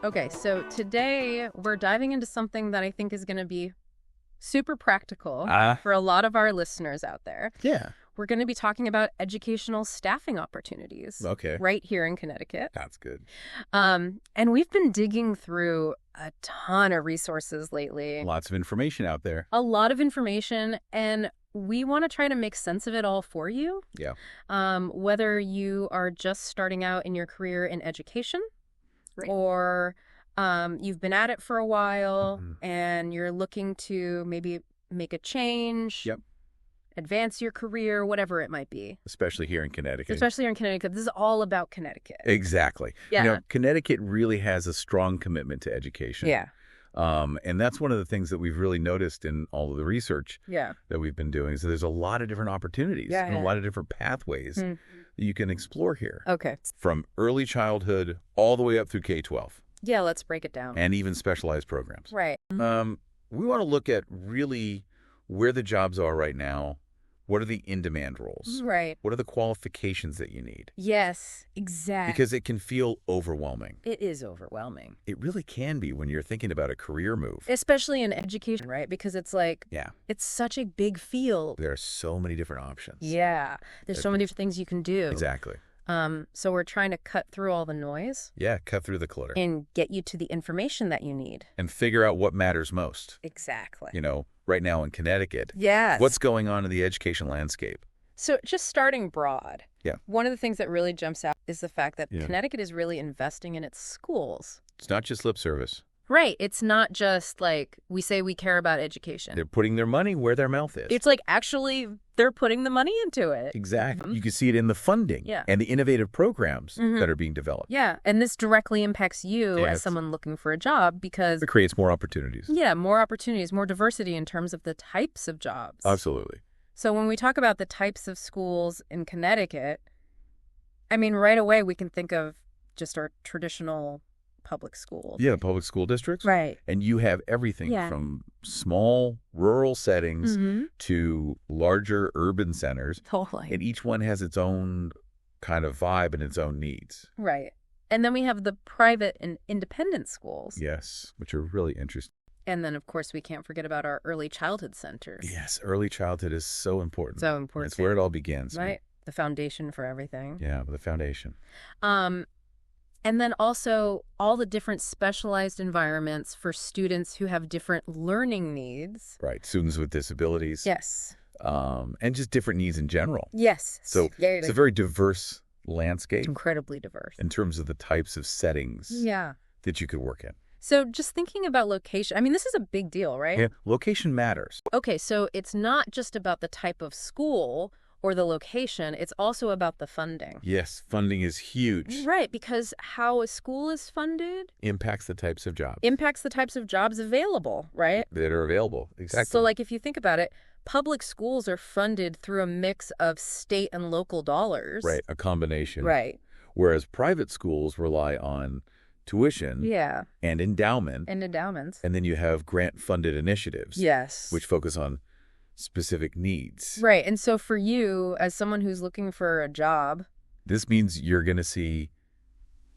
Okay, so today we're diving into something that I think is going to be super practical for a lot of our listeners out there. Yeah. We're going to be talking about educational staffing opportunities Okay. right here in Connecticut. That's good. And we've been digging through a ton of resources lately. Lots of information out there. A lot of information, and we want to try to make sense of it all for you. Yeah. Whether you are just starting out in your career in education, Right. or you've been at it for a while and you're looking to maybe make a change, Yep. advance your career, whatever it might be. Especially here in Connecticut. Especially here in Connecticut. This is all about Connecticut. Exactly. Yeah. Connecticut really has a strong commitment to education. Yeah. And that's one of the things that we've really noticed in all of the research that we've been doing. So there's a lot of different opportunities and a lot of different pathways that you can explore here. Okay. From early childhood all the way up through K-12. Yeah, let's break it down. And even specialized programs. Right. We want to look at really where the jobs are right now. What are the in-demand roles? Right. What are the qualifications that you need? Yes, exactly. Because it can feel overwhelming. It is overwhelming. It really can be when you're thinking about a career move. Especially in education, right? Because it's like, Yeah. it's such a big field. There are so many different options. Yeah. There's so many different things you can do. Exactly. So we're trying to cut through all the noise. Yeah, cut through the clutter. And get you to the information that you need. And figure out what matters most. Exactly. Right now in Connecticut. Yes. What's going on in the education landscape? So just starting broad. Yeah. One of the things that really jumps out is the fact that Connecticut is really investing in its schools. It's not just lip service. Right. It's not just like we say we care about education. They're putting their money where their mouth is. It's like actually they're putting the money into it. Exactly. You can see it in the funding and the innovative programs that are being developed. Yeah. And this directly impacts you as someone looking for a job because it creates more opportunities. Yeah, more opportunities, more diversity in terms of the types of jobs. Absolutely. So when we talk about the types of schools in Connecticut, I mean, right away we can think of just our traditional public schools. Yeah, public school districts. Right. And you have everything from small rural settings to larger urban centers. Totally. And each one has its own kind of vibe and its own needs. Right. And then we have the private and independent schools. Yes, which are really interesting. And then, of course, we can't forget about our early childhood centers. Yes, early childhood is so important. So important. It's where it all begins. Right. The foundation for everything. Yeah, the foundation. And then also all the different specialized environments for students who have different learning needs. Right. Students with disabilities. Yes. And just different needs in general. Yes. So it's a very diverse landscape. Incredibly diverse. In terms of the types of settings that you could work in. So just thinking about location, I mean, this is a big deal, right? Yeah, location matters. Okay, so it's not just about the type of school or the location, it's also about the funding. Yes, funding is huge. Right, because how a school is funded impacts the types of jobs. Impacts the types of jobs available, right? That are available, exactly. So like if you think about it, public schools are funded through a mix of state and local dollars. Right, a combination. Right. Whereas private schools rely on tuition and endowment. And endowments. And then you have grant-funded initiatives. Yes. Which focus on specific needs. Right. And so for you, as someone who's looking for a job, this means you're going to see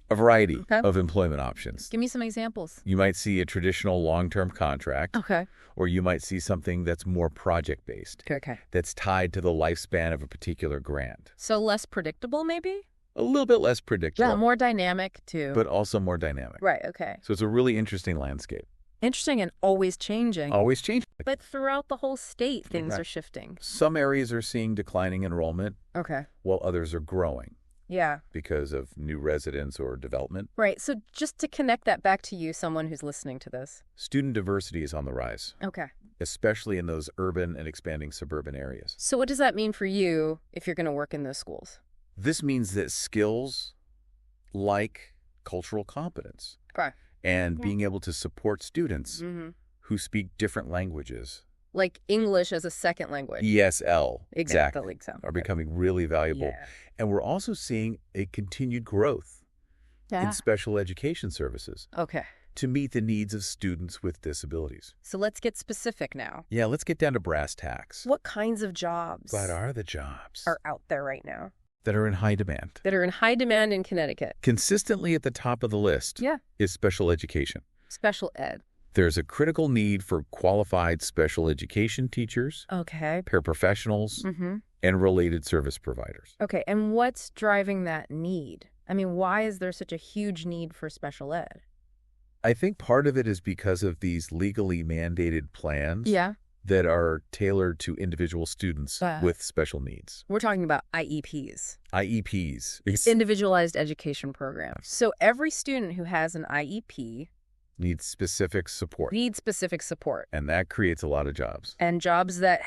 a variety of employment options. Give me some examples. You might see a traditional long-term contract. Okay. Or you might see something that's more project-based. Okay. That's tied to the lifespan of a particular grant. So less predictable, maybe? A little bit less predictable. Yeah, more dynamic, too. But also more dynamic. Right, okay. So it's a really interesting landscape. Interesting and always changing. Always changing. But throughout the whole state, things are shifting. Some areas are seeing declining enrollment. Okay. While others are growing. Yeah. Because of new residents or development. Right. So just to connect that back to you, someone who's listening to this. Student diversity is on the rise. Okay. Especially in those urban and expanding suburban areas. So what does that mean for you if you're going to work in those schools? This means that skills like cultural competence and being able to support students who speak different languages. Like English as a second language. ESL. Exactly. Are becoming really valuable. Yeah. And we're also seeing a continued growth in special education services. Okay. To meet the needs of students with disabilities. So let's get specific now. Yeah, let's get down to brass tacks. What kinds of jobs? What are the jobs? Are out there right now? that are in high demand. That are in high demand in Connecticut. Consistently at the top of the list is special education. Special ed. There's a critical need for qualified special education teachers, paraprofessionals, and related service providers. Okay, and what's driving that need? I mean, why is there such a huge need for special ed? I think part of it is because of these legally mandated plans that are tailored to individual students with special needs. We're talking about IEPs. IEPs. Individualized Education Programs. So every student who has an IEP needs specific support. And that creates a lot of jobs. And jobs that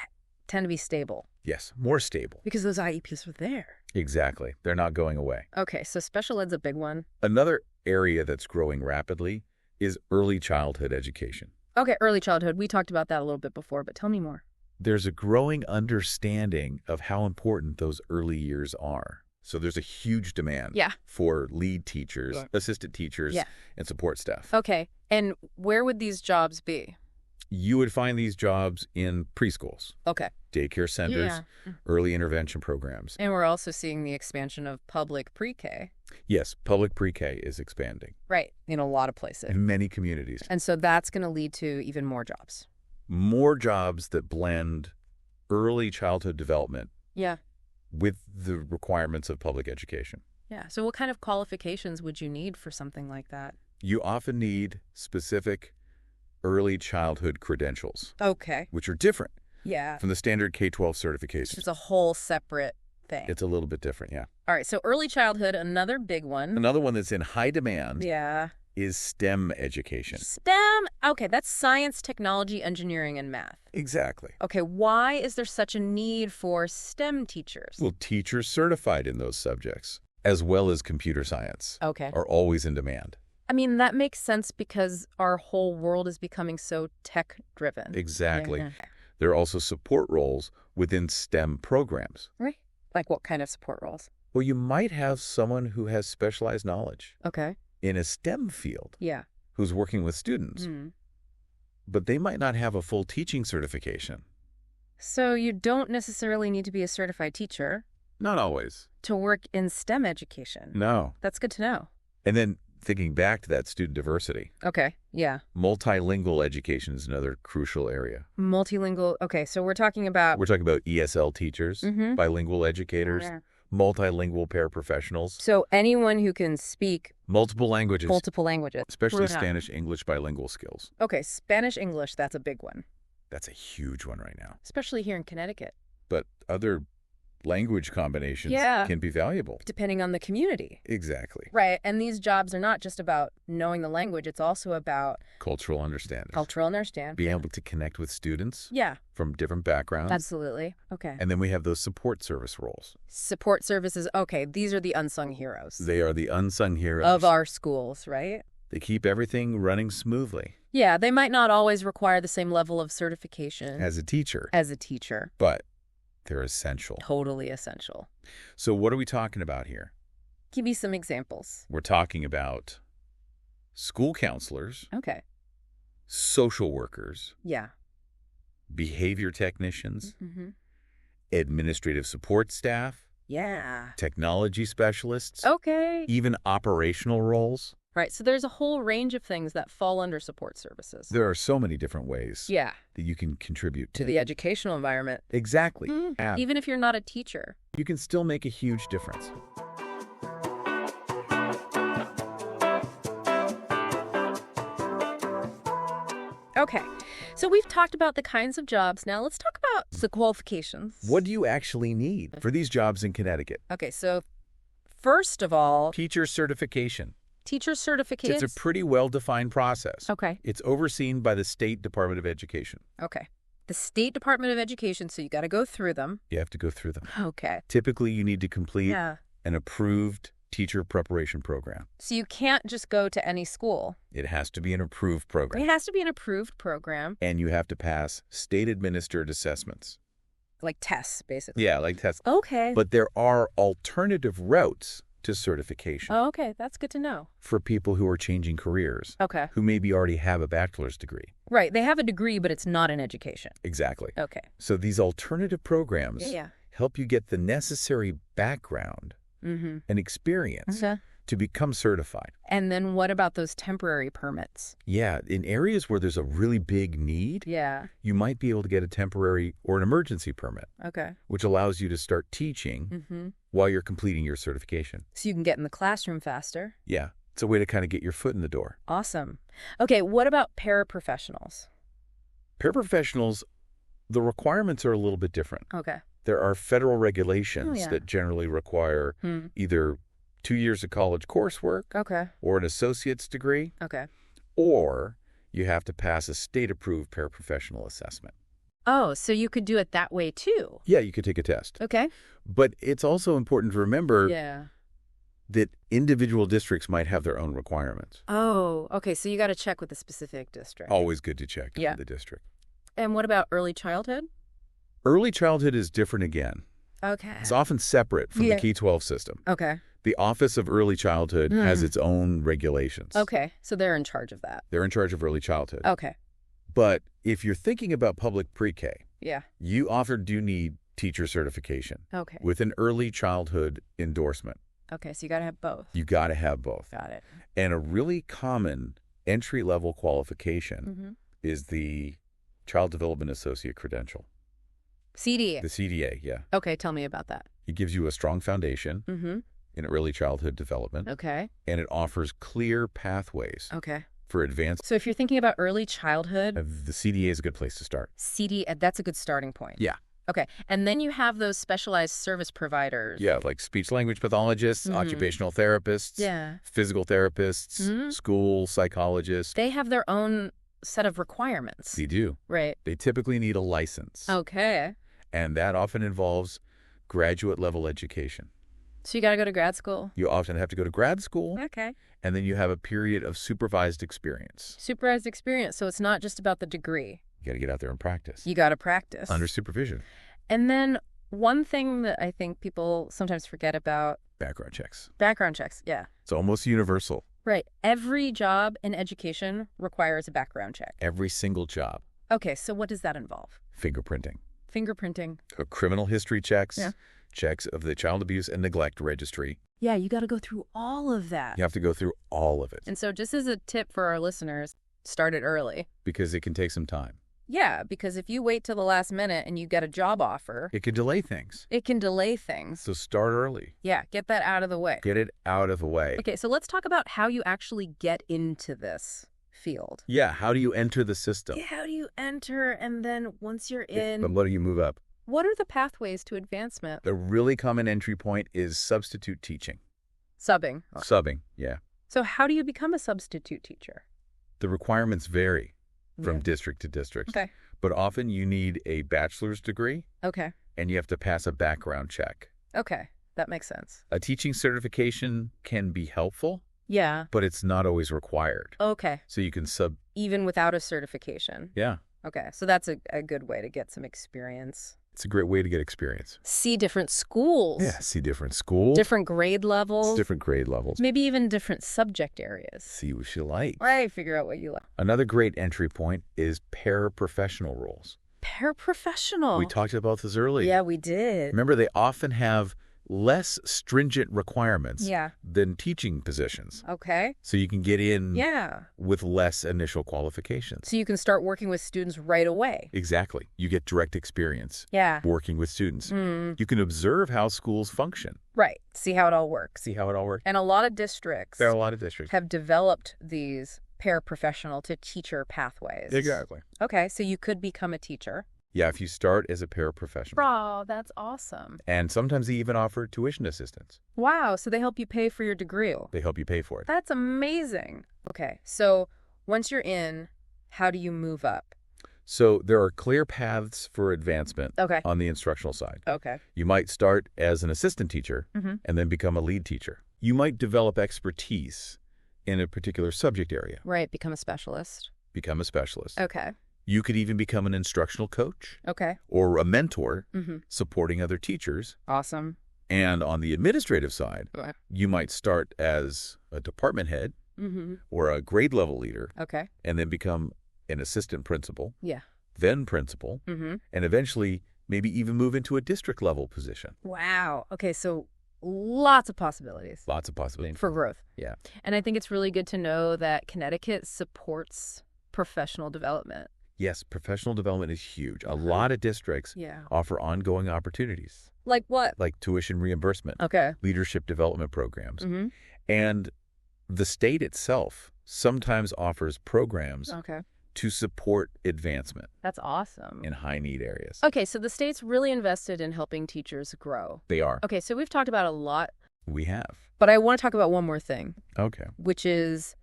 tend to be stable. Yes, more stable. Because those IEPs are there. Exactly. They're not going away. Okay, so special ed's a big one. Another area that's growing rapidly is early childhood education. Okay, early childhood. We talked about that a little bit before, but tell me more. There's a growing understanding of how important those early years are. So there's a huge demand for lead teachers, assistant teachers, and support staff. Okay, and where would these jobs be? You would find these jobs in preschools. Okay. Daycare centers, early intervention programs. And we're also seeing the expansion of public pre-K. Yes, public pre-K is expanding. Right, in a lot of places. In many communities. And so that's going to lead to even more jobs. More jobs that blend early childhood development with the requirements of public education. Yeah, so what kind of qualifications would you need for something like that? You often need specific early childhood credentials. Okay. Which are different. Yeah. From the standard K-12 certifications. It's a whole separate thing. It's a little bit different, yeah. All right, so early childhood, another big one. Another one that's in high demand is STEM education. STEM? Okay, that's science, technology, engineering, and math. Exactly. Okay, why is there such a need for STEM teachers? Well, teachers certified in those subjects, as well as computer science, are always in demand. I mean, that makes sense because our whole world is becoming so tech-driven. Exactly. There are also support roles within STEM programs. Right. Like what kind of support roles? Well, you might have someone who has specialized knowledge in a STEM field who's working with students, but they might not have a full teaching certification. So you don't necessarily need to be a certified teacher. Not always. To work in STEM education. No. That's good to know. And then thinking back to that student diversity. Okay, yeah. Multilingual education is another crucial area. Multilingual, okay, so we're talking about... We're talking about ESL teachers, bilingual educators, multilingual paraprofessionals. So anyone who can speak... Multiple languages. Especially Spanish, English, bilingual skills. Okay, Spanish, English, that's a big one. That's a huge one right now. Especially here in Connecticut. But other language combinations can be valuable. Depending on the community. Exactly. Right. And these jobs are not just about knowing the language. It's also about... Cultural understanding. Being able to connect with students from different backgrounds. Absolutely. Okay. And then we have those support service roles. Support services. Okay. These are the unsung heroes. They are the unsung heroes. Of our schools, right? They keep everything running smoothly. Yeah. They might not always require the same level of certification. As a teacher. But... they're essential. Totally essential. So what are we talking about here? Give me some examples. We're talking about school counselors. Okay. Social workers. Yeah. Behavior technicians. Administrative support staff. Yeah. Technology specialists. Okay. Even operational roles. Right, so there's a whole range of things that fall under support services. There are so many different ways that you can contribute to the educational environment. Exactly. Even if you're not a teacher. You can still make a huge difference. Okay, so we've talked about the kinds of jobs. Now let's talk about the qualifications. What do you actually need for these jobs in Connecticut? Okay, so first of all... teacher certification. Teacher certificates? It's a pretty well-defined process. Okay. It's overseen by the State Department of Education. Okay. The State Department of Education, so you got to go through them. You have to go through them. Okay. Typically, you need to complete an approved teacher preparation program. So you can't just go to any school. It has to be an approved program. It has to be an approved program. And you have to pass state-administered assessments. Like tests, basically. Yeah, like tests. Okay. But there are alternative routes to certification. Oh, okay. That's good to know. For people who are changing careers. Okay. Who maybe already have a bachelor's degree. Right. They have a degree, but it's not an education. Exactly. Okay. So these alternative programs help you get the necessary background and experience to become certified. And then what about those temporary permits? Yeah, in areas where there's a really big need, you might be able to get a temporary or an emergency permit, which allows you to start teaching while you're completing your certification. So you can get in the classroom faster. Yeah, it's a way to kind of get your foot in the door. Awesome. Okay, what about paraprofessionals? Paraprofessionals, the requirements are a little bit different. Okay. There are federal regulations that generally require either 2 years of college coursework or an associate's degree, or you have to pass a state-approved paraprofessional assessment. Oh, so you could do it that way too? Yeah, you could take a test. Okay. But it's also important to remember that individual districts might have their own requirements. Oh, okay. So you got to check with the specific district. Always good to check with the district. And what about early childhood? Early childhood is different again. Okay. It's often separate from the Key 12 system. Okay. The Office of Early Childhood has its own regulations. Okay. So they're in charge of that. They're in charge of early childhood. Okay. But if you're thinking about public pre-K, you often do need teacher certification with an early childhood endorsement. Okay. So you got to have both. You got to have both. Got it. And a really common entry-level qualification is the Child Development Associate Credential. CDA. The CDA, yeah. Okay, tell me about that. It gives you a strong foundation in early childhood development. Okay. And it offers clear pathways for advanced. So if you're thinking about early childhood, the CDA is a good place to start. CDA, that's a good starting point. Yeah. Okay. And then you have those specialized service providers. Yeah, like speech-language pathologists, occupational therapists, physical therapists, school psychologists. They have their own set of requirements. They do. Right. They typically need a license. Okay. And that often involves graduate-level education. So you got to go to grad school? You often have to go to grad school. Okay. And then you have a period of supervised experience. Supervised experience. So it's not just about the degree. You got to get out there and practice. You got to practice. Under supervision. And then one thing that I think people sometimes forget about. Background checks. Background checks, yeah. It's almost universal. Right. Every job in education requires a background check. Every single job. Okay, so what does that involve? Fingerprinting. Fingerprinting. Criminal history checks. Yeah. Checks of the Child Abuse and Neglect Registry. Yeah, you got to go through all of that. You have to go through all of it. And so just as a tip for our listeners, start it early. Because it can take some time. Yeah, because if you wait till the last minute and you get a job offer... It can delay things. It can delay things. So start early. Yeah, get that out of the way. Get it out of the way. Okay, so let's talk about how you actually get into this field. Yeah, how do you enter the system? Yeah, how do you enter, and then once you're in... I'm letting you move up. What are the pathways to advancement? The really common entry point is substitute teaching. Subbing. Subbing, yeah. So how do you become a substitute teacher? The requirements vary from district to district. Okay. But often you need a bachelor's degree. Okay. And you have to pass a background check. Okay, that makes sense. A teaching certification can be helpful. Yeah. But it's not always required. Okay. So you can sub... Even without a certification? Yeah. Okay, so that's a good way to get some experience. It's a great way to get experience. See different schools. Yeah, see different schools. Different grade levels. Different grade levels. Maybe even different subject areas. See what you like. Right, figure out what you like. Another great entry point is paraprofessional roles. Paraprofessional? We talked about this earlier. Yeah, we did. Remember, they often have less stringent requirements than teaching positions. Okay. So you can get in Yeah. with less initial qualifications. So you can start working with students right away. Exactly. You get direct experience working with students. You can observe how schools function. Right. See how it all works. See how it all works. And a lot of districts There are a lot of districts. have developed these paraprofessional to teacher pathways. Exactly. Okay, so you could become a teacher. Yeah, if you start as a paraprofessional. Bro, that's awesome. And sometimes they even offer tuition assistance. Wow, so they help you pay for your degree. They help you pay for it. That's amazing. Okay, so once you're in, how do you move up? So there are clear paths for advancement on the instructional side. Okay. You might start as an assistant teacher and then become a lead teacher. You might develop expertise in a particular subject area. Right, become a specialist. Become a specialist. Okay. You could even become an instructional coach. Okay. Or a mentor supporting other teachers. Awesome. And on the administrative side, you might start as a department head or a grade level leader. Okay. And then become an assistant principal. Yeah. Then principal. And eventually maybe even move into a district-level position. Wow. Okay, so lots of possibilities. Lots of possibilities. For growth. Yeah. And I think it's really good to know that Connecticut supports professional development. Yes, professional development is huge. A lot of districts offer ongoing opportunities. Like what? Like tuition reimbursement. Okay. Leadership development programs. And the state itself sometimes offers programs to support advancement. That's awesome. In high-need areas. Okay, so the state's really invested in helping teachers grow. They are. Okay, so we've talked about a lot. We have. But I want to talk about one more thing. Okay. Which is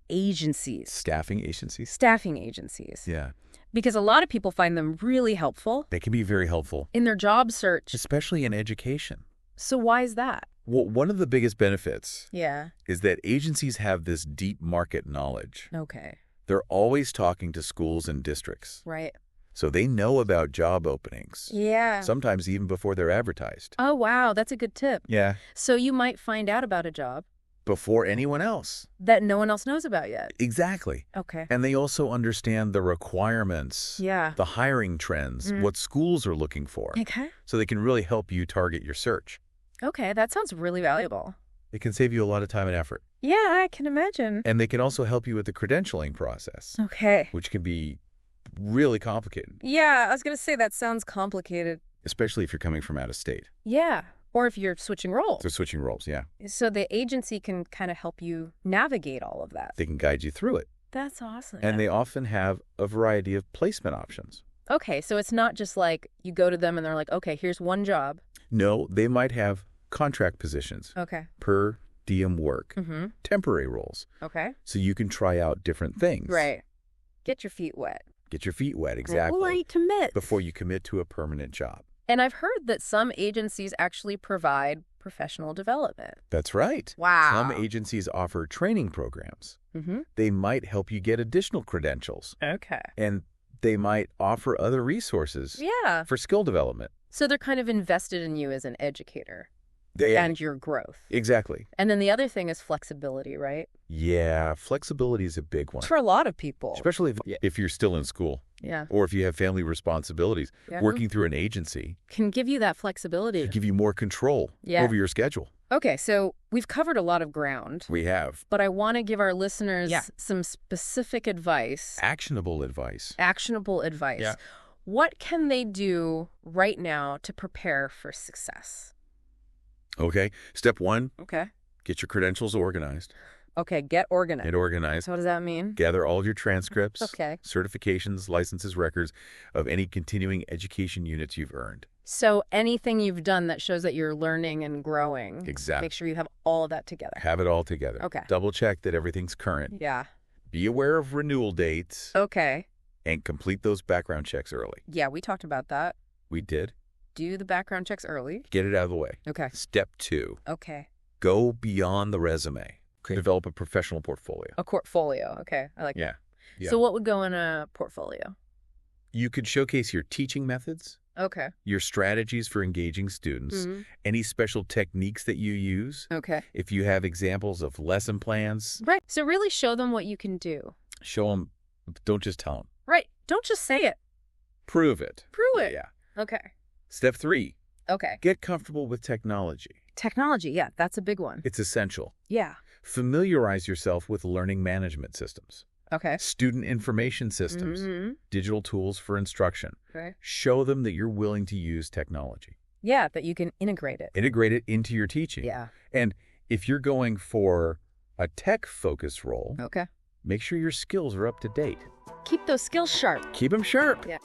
agencies. Staffing agencies? Staffing agencies. Yeah. Because a lot of people find them really helpful. They can be very helpful. In their job search. Especially in education. So why is that? Well, one of the biggest benefits is that agencies have this deep market knowledge. Okay. They're always talking to schools and districts. Right. So they know about job openings. Yeah. Sometimes even before they're advertised. Oh, wow. That's a good tip. Yeah. So you might find out about a job. Before anyone else. That no one else knows about yet. Exactly. Okay. And they also understand the requirements. Yeah. The hiring trends, what schools are looking for. Okay. So they can really help you target your search. Okay, that sounds really valuable. It can save you a lot of time and effort. Yeah, I can imagine. And they can also help you with the credentialing process. Okay. Which can be really complicated. Yeah, I was going to say that sounds complicated. Especially if you're coming from out of state. Yeah, or if you're switching roles. They're switching roles, yeah. So the agency can kind of help you navigate all of that. They can guide you through it. That's awesome. And they often have a variety of placement options. Okay, so it's not just like you go to them and they're like, okay, here's one job. No, they might have contract positions. Okay. Per diem work. Temporary roles. Okay. So you can try out different things. Right. Get your feet wet. Get your feet wet, exactly. Before you commit. Before you commit to a permanent job. And I've heard that some agencies actually provide professional development. That's right. Wow. Some agencies offer training programs. They might help you get additional credentials. Okay. And they might offer other resources. Yeah. For skill development. So they're kind of invested in you as an educator. And your growth. Exactly. And then the other thing is flexibility, right? Yeah, flexibility is a big one. For a lot of people. Especially if you're still in school. Yeah. Or if you have family responsibilities. Yeah. Working through an agency can give you that flexibility. Give you more control over your schedule. Okay, so we've covered a lot of ground. We have. But I want to give our listeners some specific advice. Actionable advice. Actionable advice. Yeah. What can they do right now to prepare for success? Okay. Step 1. Okay. Get your credentials organized. Okay, get organized. Get organized. So what does that mean? Gather all of your transcripts, certifications, licenses, records of any continuing education units you've earned. So anything you've done that shows that you're learning and growing. Exactly. Make sure you have all of that together. Have it all together. Okay. Double check that everything's current. Yeah. Be aware of renewal dates. Okay. And complete those background checks early. Yeah, we talked about that. We did. Do the background checks early. Get it out of the way. Okay. Step 2. Okay. Go beyond the resume. Okay. Develop a professional portfolio. A portfolio. Okay. I like that. Yeah. So what would go in a portfolio? You could showcase your teaching methods. Okay. Your strategies for engaging students. Any special techniques that you use. Okay. If you have examples of lesson plans. Right. So really show them what you can do. Show them. Don't just tell them. Right. Don't just say it. Prove it. Prove it. Yeah. Okay. Step 3. Okay. Get comfortable with technology. Technology, yeah, that's a big one. It's essential. Yeah. Familiarize yourself with learning management systems. Okay. Student information systems. Digital tools for instruction. Okay. Show them that you're willing to use technology. Yeah, that you can integrate it. Integrate it into your teaching. Yeah. And if you're going for a tech-focused role, okay, make sure your skills are up to date. Keep those skills sharp. Keep them sharp. Yeah.